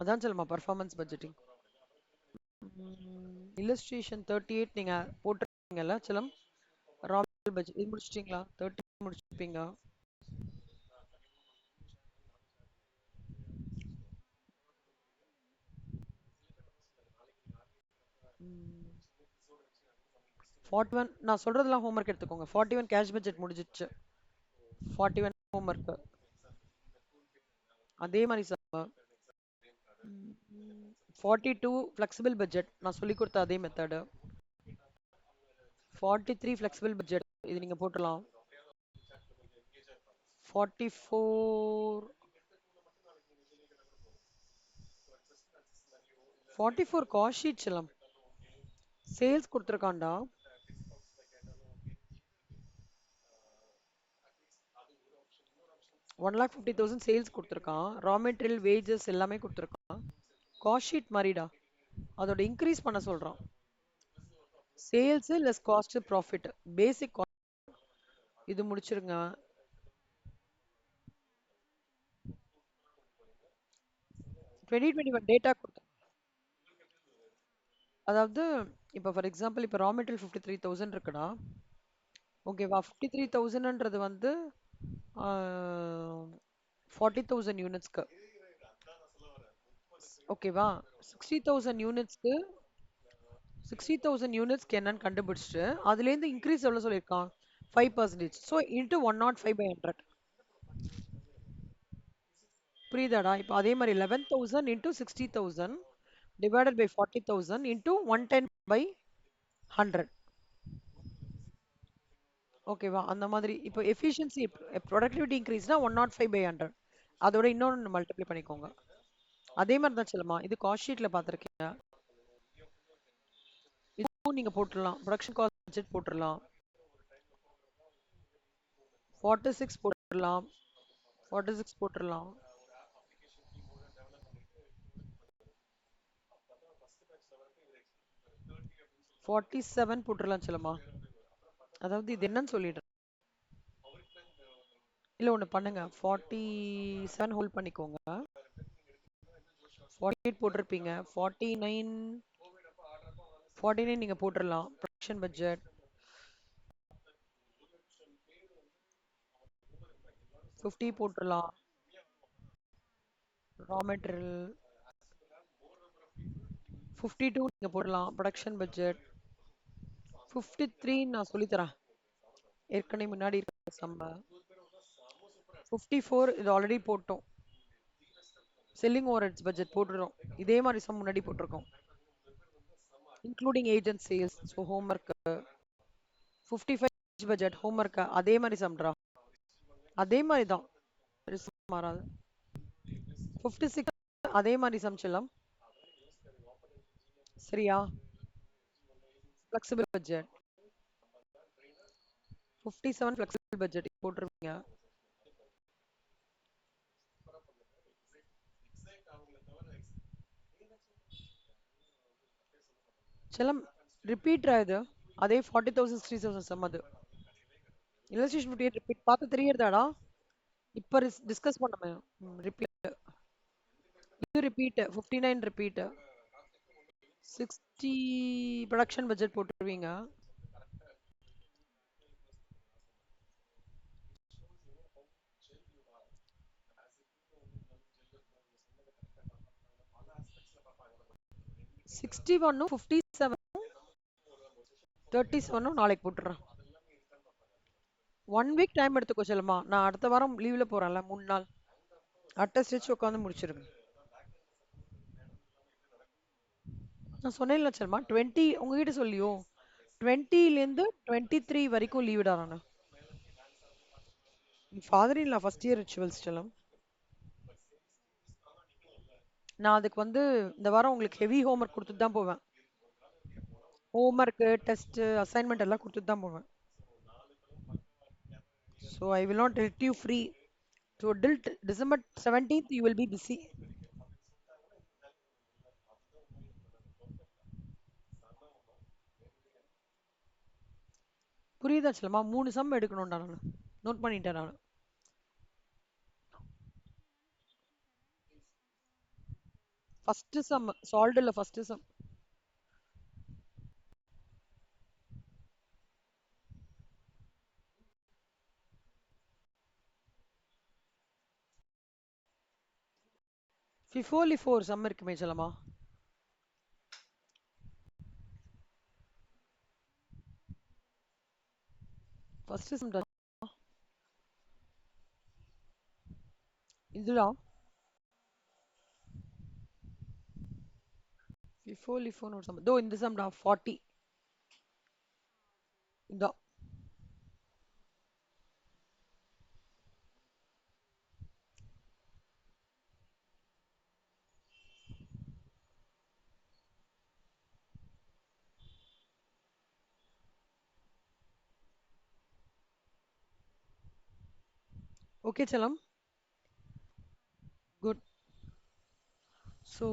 அதான் சொல்லுமா பர்ஃபார்மன்ஸ் பட்ஜெட்டிங். இல்லஸ்ட்ரேஷன் 38 நீங்க போட்டிருக்கீங்கல்ல சிலம். ரா பட்ஜெட் இது முடிச்சிட்டீங்களா? 30 முடிச்சிருப்பீங்க. ம், 41 நான் சொல்றதெல்லாம் ஹோம்ஒர்க் எடுத்துக்கோங்க. 41 கேஷ் பட்ஜெட் முடிஞ்சிச்சு. 41 ஹோம்ஒர்க். அதே மாதிரி சார். 42 ஃபிளெக்சிபிள் பட்ஜெட் நான் சொல்லி கொடுத்த அதே மெத்தடு. 43 ஃபிளெக்சிபிள் பட்ஜெட் இது நீங்க போட்டுடலாம். 44 காஸ்ட் ஷீட் செல்லம். சேல்ஸ் கொடுத்துருக்கான்டா. 1,50,000 சேல்ஸ் கொடுத்துருக்கான். ரா மெட்டீரியல் வேஜஸ் எல்லாமே கொடுத்துருக்கான். காஸ்ட் ஷீட் மாதிரிடா, அதோட இன்க்ரீஸ் பண்ண சொல்றான். சேல்ஸ் லெஸ் காஸ்ட் ப்ராஃபிட் பேசிக் இது முடிச்சிருங்க. 2021 டேட்டா கொடுத்து, அதாவது இப்போ ஃபார் எக்ஸாம்பிள் இப்போ ரா மெட்டீரியல் 53,000 இருக்குடா. ஓகேவா? 53,000ன்றது வந்து 40,000 யூனிட்ஸ்க்கு. ஓகேவா? 60,000 யூனிட்ஸ்க்கு 60,000 யூனிட்ஸ்க்கு என்னன்னு கண்டுபிடிச்சிட்டு அதுலேருந்து இன்க்ரீஸ் எவ்வளோ சொல்லியிருக்கான்? 5%. So into 105/100. புரியுதாடா? இப்போ அதே மாதிரி 11,000 இன்ட்டு 60,000 டிவைடட் பை 40,000 இன்ட்டு 110/100. ஓகேவா? அந்த மாதிரி இப்போ எஃபிஷியன்சி ப்ரொடக்டிவிட்டி இன்க்ரீஸ்னா 105/100. அதோட இன்னொன்று மல்டிப்ளை பண்ணிக்கோங்க. அதே மாதிரி தான் சொல்லுமா, இது காஸ்ட் ஷீட்ல பார்த்துருக்கீங்க. இதுவும் நீங்க போட்டுடலாம். ப்ரொடக்ஷன் காஸ்ட் பட்ஜெட் போட்டுடலாம். 46 போட்டுடலாம். 46 போட்டுடலாம். 47 போட்டுடலாம் சொல்லுமா. அதாவது இது என்னன்னு சொல்லிடுறேன். இல்ல ஒண்ணு பண்ணுங்க, 47 ஹோல்ட் பண்ணிக்கோங்க. 48 போட்டிருப்பீங்க. 49 நீங்க போட்டுடலாம். ப்ரொடக்ஷன் பட்ஜெட் 50 போட்டுடலாம். ரா மெட்டீரியல் 52 நீங்க போடலாம். ப்ரொடக்ஷன் பட்ஜெட் 53 நான் சொல்லித்தரேன். ஏற்கனவே முன்னாடி இருக்க சம்ம 54 இது ஆல்ரெடி போட்டோம். செல்லிங் ஓவர்ஹெட்ஸ் பட்ஜெட் போட்டுறோம். இதே மாதிரி சம் முன்னாடி போட்டிருக்கோம். Including agent sales. So homework 55 budget homework அதே மாதிரி சம்ட்ரா. அதே மாதிரி தான், மாறாது. 56 அதே மாதிரி சமைச்சிடலாம். சரியா? ஃப்ளெக்சிபிள் பட்ஜெட் 57 ஃப்ளெக்சிபிள் பட்ஜெட் போட்டுருவீங்க. செல்லம் ரிப்பீட்ரா இது அதே 40,000 3000 சம் அது இல்லஸ்ட்ரேஷன் ரிப்பீட் பார்த்து தெரியறதாடா இப்ப டிஸ்கஸ் பண்ணமே ரிப்பீட் இது ரிப்பீட் 59 ரிப்பீட் 60 ப்ரொடக்ஷன் பட்ஜெட் போட்டுருவீங்க 61 57 37 நாளைக்கு போட்டுறேன் 1 வீக் டைம் எடுத்துக்கோ செல்லம்மா நான் அடுத்த வாரம் லீவ்ல போறேன்ல 3 நாள் அட்ட ஸ்டிச் உட்காந்து முடிச்சிருங்க நான் சொன்னேன்ல செல்லம்மா 20 உங்ககிட்ட சொல்லியோ 20லேருந்து 23 வரைக்கும் லீவுடா நான் father in law first year rituals செல்லம் நான் அதுக்கு வந்து இந்த வாரம் உங்களுக்கு ஹெவி ஹோம்ஒர்க் கொடுத்துட்டு தான் போவேன் ஹோம்ஒர்க்கு டெஸ்ட் அசைன்மெண்ட் எல்லாம் கொடுத்துட்டு தான் போவேன் so I will not let you free so December 17th you will be busy புரியுதா செல்லம்மா 3 சம் எடுக்கணும்டா நான் நோட் பண்ணிட்டேன் நான் ஃபர்ஸ்ட் சம் சால்வ் இல்ல ஃபர்ஸ்ட் சம் ஃபிஃபோலி 4 சம் இருக்குமே செல்லம்மா ஃபர்ஸ்ட் சம் இதுடா ஃபிஃபோலி 4 ஒரு சம் தோ இந்த சம்டா 40 இந்த ஓகே செல்லம் குட் ஸோ